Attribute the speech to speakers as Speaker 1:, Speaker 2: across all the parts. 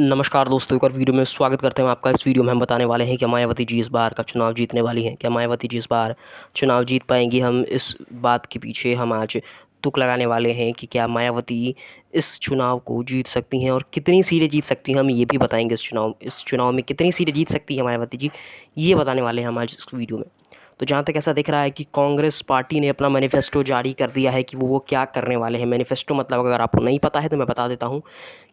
Speaker 1: नमस्कार दोस्तों, एक और वीडियो में स्वागत करते हैं आपका। इस वीडियो में हम बताने वाले हैं कि मायावती जी इस बार का चुनाव जीतने वाली हैं। क्या मायावती जी इस बार चुनाव जीत पाएंगी? हम इस बात के पीछे हम आज तुक लगाने वाले हैं कि क्या मायावती इस चुनाव को जीत सकती हैं और कितनी सीटें जीत सकती हैं, हम ये भी बताएंगे। इस चुनाव में कितनी सीटें जीत सकती हैं मायावती जी, ये बताने वाले हैं हम आज इस वीडियो में। तो जहाँ तक ऐसा दिख रहा है कि कांग्रेस पार्टी ने अपना मैनिफेस्टो जारी कर दिया है कि वो क्या करने वाले हैं। मैनिफेस्टो मतलब अगर आपको नहीं पता है तो मैं बता देता हूँ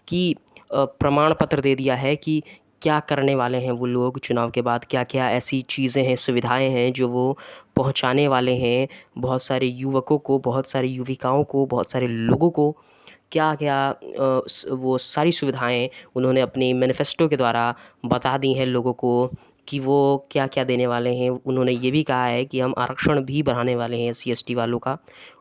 Speaker 1: कि प्रमाण पत्र दे दिया है कि क्या करने वाले हैं वो लोग चुनाव के बाद, क्या-क्या ऐसी चीज़ें हैं, सुविधाएँ हैं जो वो पहुँचाने वाले हैं बहुत सारे युवकों को, बहुत सारी युविकाओं को, बहुत सारे लोगों को। क्या-क्या वो सारी सुविधाएँ उन्होंने अपनी मैनिफेस्टो के द्वारा बता दी हैं लोगों को कि वो क्या-क्या देने वाले हैं। उन्होंने ये भी कहा है कि हम आरक्षण भी बढ़ाने वाले हैं एससी-एसटी वालों का,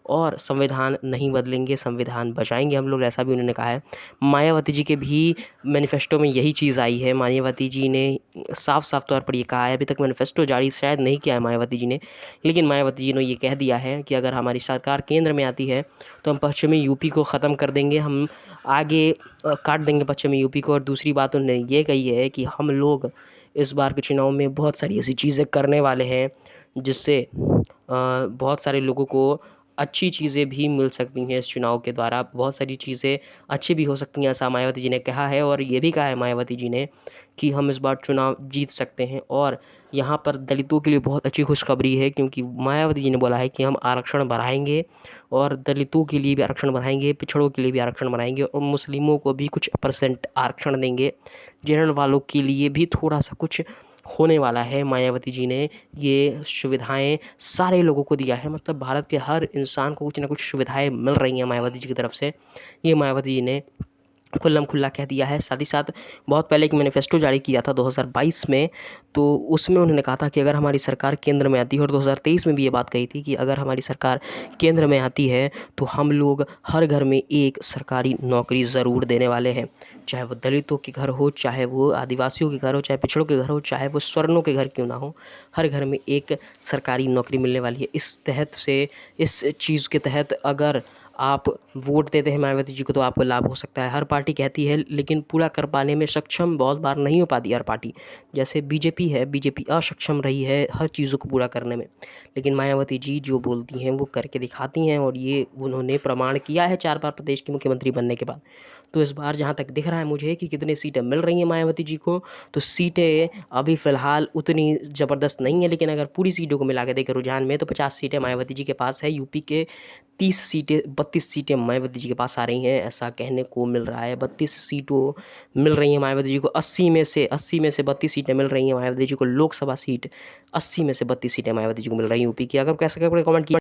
Speaker 1: और संविधान नहीं बदलेंगे, संविधान बचाएँगे हम लोग, ऐसा भी उन्होंने कहा है। मायावती जी के भी मैनिफेस्टो में यही चीज़ आई है। मायावती जी ने साफ-साफ तौर पर ये कहा है, अभी तक मैनिफेस्टो जारी शायद नहीं किया है मायावती जी ने, लेकिन मायावती जी ने ये कह दिया है कि अगर हमारी सरकार केंद्र में आती है तो हम पश्चिमी यूपी को ख़त्म कर देंगे, हम आगे काट देंगे पश्चिमी यूपी को। और दूसरी बात उन्होंने ये कही है कि हम लोग इस बार के चुनाव में बहुत सारी ऐसी चीज़ें करने वाले हैं जिससे बहुत सारे लोगों को अच्छी चीज़ें भी मिल सकती हैं। इस चुनाव के द्वारा बहुत सारी चीज़ें अच्छी भी हो सकती हैं, ऐसा मायावती जी ने कहा है। और ये भी कहा है मायावती जी ने कि हम इस बार चुनाव जीत सकते हैं। और यहाँ पर दलितों के लिए बहुत अच्छी खुशखबरी है, क्योंकि मायावती जी ने बोला है कि हम आरक्षण बढ़ाएंगे, और दलितों के लिए भी आरक्षण बढ़ाएंगे, पिछड़ों के लिए भी आरक्षण बढ़ाएंगे, और मुस्लिमों को भी कुछ परसेंट आरक्षण देंगे। जनरल वालों के लिए भी थोड़ा सा कुछ होने वाला है। मायावती जी ने ये सुविधाएं सारे लोगों को दिया है, मतलब भारत के हर इंसान को कुछ ना कुछ सुविधाएं मिल रही हैं मायावती जी की तरफ से। ये मायावती जी ने खुल्लम खुल्ला कह दिया है। साथ ही साथ बहुत पहले एक मैनिफेस्टो जारी किया था 2022 में, तो उसमें उन्होंने कहा था कि अगर हमारी सरकार केंद्र में आती है, और 2023 में भी ये बात कही थी कि अगर हमारी सरकार केंद्र में आती है तो हम लोग हर घर में एक सरकारी नौकरी ज़रूर देने वाले हैं। चाहे वो दलितों के घर हो, चाहे वो आदिवासियों के घर हो, चाहे पिछड़ों के घर हो, चाहे वो स्वर्णों के घर क्यों ना हो, हर घर में एक सरकारी नौकरी मिलने वाली है। इस चीज़ के तहत अगर आप वोट देते हैं मायावती जी को तो आपको लाभ हो सकता है। हर पार्टी कहती है, लेकिन पूरा कर पाने में सक्षम बहुत बार नहीं हो पाती हर पार्टी। जैसे बीजेपी है, बीजेपी असक्षम रही है हर चीज़ों को पूरा करने में, लेकिन मायावती जी जो बोलती हैं वो करके दिखाती हैं, और ये उन्होंने प्रमाण किया है 4 बार प्रदेश की मुख्यमंत्री बनने के बाद। तो इस बार जहाँ तक दिख रहा है मुझे कि कितनी सीटें मिल रही हैं मायावती जी को, तो सीटें अभी फ़िलहाल उतनी ज़बरदस्त नहीं है, लेकिन अगर पूरी सीटों को मिला के देखें रुझान में, तो 50 सीटें मायावती जी के पास है। यूपी के 32 सीटें मायावती जी के पास आ रही हैं, ऐसा कहने को मिल रहा है। 32 सीटों मिल रही हैं मायावती जी को। 80 में से 32 सीटें मिल रही हैं मायावती जी को। लोकसभा सीट 80 में से 32 सीटें मायावती जी को मिल रही हैं यूपी की। अगर कैसे कमेंट किया